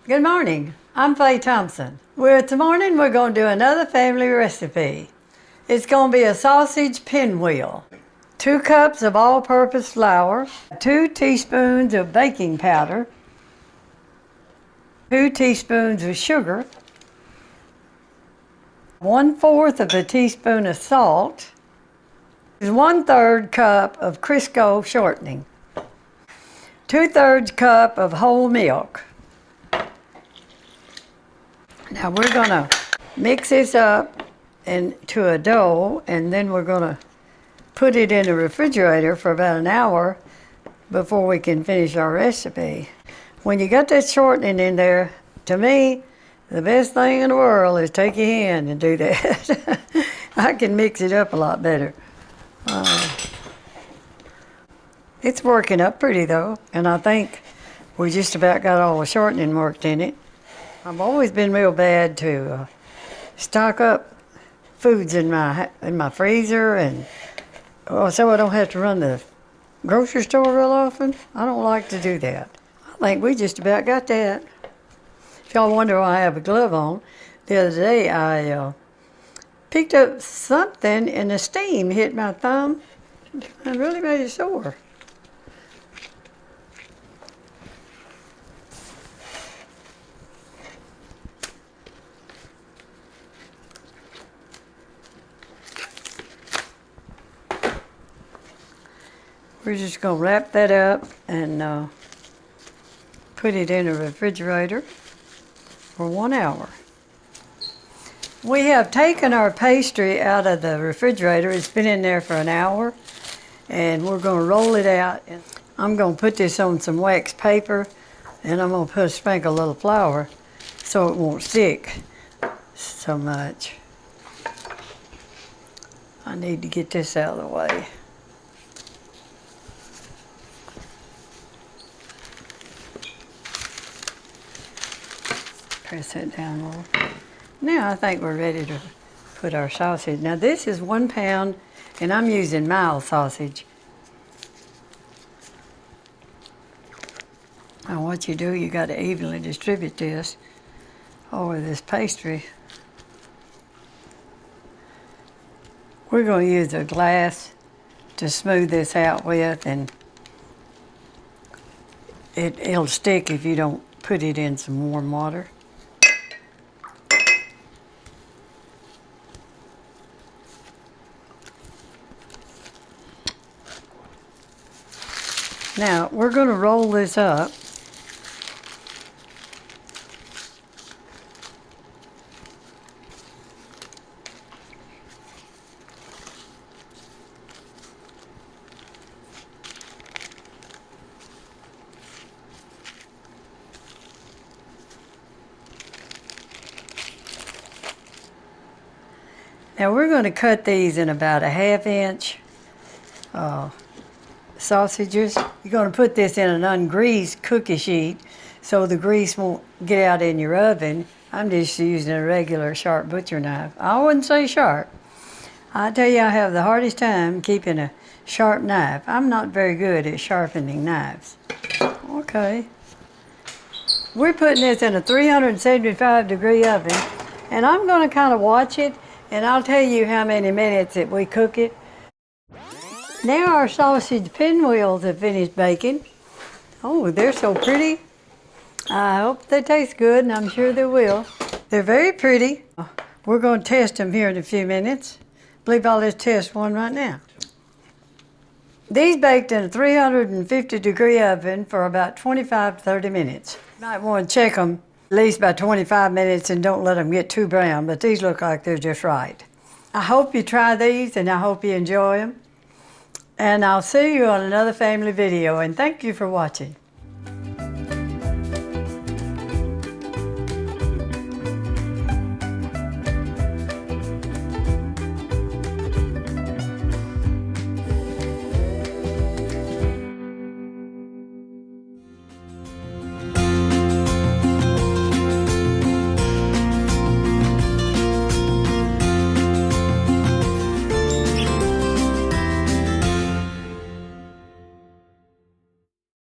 Good morning, I'm Faye Thompson. This morning we're going to do another family recipe. It's going to be a sausage pinwheel. 2 cups of all-purpose flour, 2 teaspoons of baking powder, 2 teaspoons of sugar, 1/4 of a teaspoon of salt, 1/3 cup of Crisco shortening, 2/3 cup of whole milk. Now we're gonna mix this up into a dough, and then we're gonna put it in the refrigerator for about an hour before we can finish our recipe. When you got that shortening in there, to me, the best thing in the world is take your hand and do that. I can mix it up a lot better. It's working up pretty though, and I think we just about got all the shortening worked in it. I've always been real bad to stock up foods in my freezer, and so I don't have to run the grocery store real often. I don't like to do that. I think we just about got that. If y'all wonder why I have a glove on, the other day I picked up something and the steam hit my thumb and really made it sore. We're just going to wrap that up and put it in the refrigerator for 1 hour. We have taken our pastry out of the refrigerator. It's been in there for an hour, and we're going to roll it out. I'm going to put this on some wax paper, and I'm going to sprinkle a little flour so it won't stick so much. I need to get this out of the way. Press that down a little. Now I think we're ready to put our sausage. Now this is 1 pound, and I'm using mild sausage. Now what you do, you got to evenly distribute this over this pastry. We're going to use a glass to smooth this out with, and it'll stick if you don't put it in some warm water. Now, we're going to roll this up. Now, we're going to cut these in about a 1/2 inch sausages. You're going to put this in an ungreased cookie sheet so the grease won't get out in your oven. I'm just using a regular sharp butcher knife. I wouldn't say sharp. I tell you, I have the hardest time keeping a sharp knife. I'm not very good at sharpening knives. Okay. We're putting this in a 375-degree oven, and I'm going to kind of watch it, and I'll tell you how many minutes that we cook it. Now our sausage pinwheels have finished baking. Oh, they're so pretty. I hope they taste good, and I'm sure they will. They're very pretty. We're going to test them here in a few minutes. I believe I'll just test one right now. These baked in a 350-degree oven for about 25 to 30 minutes. You might want to check them at least by 25 minutes and don't let them get too brown, but these look like they're just right. I hope you try these, and I hope you enjoy them. And I'll see you on another family video, and thank you for watching.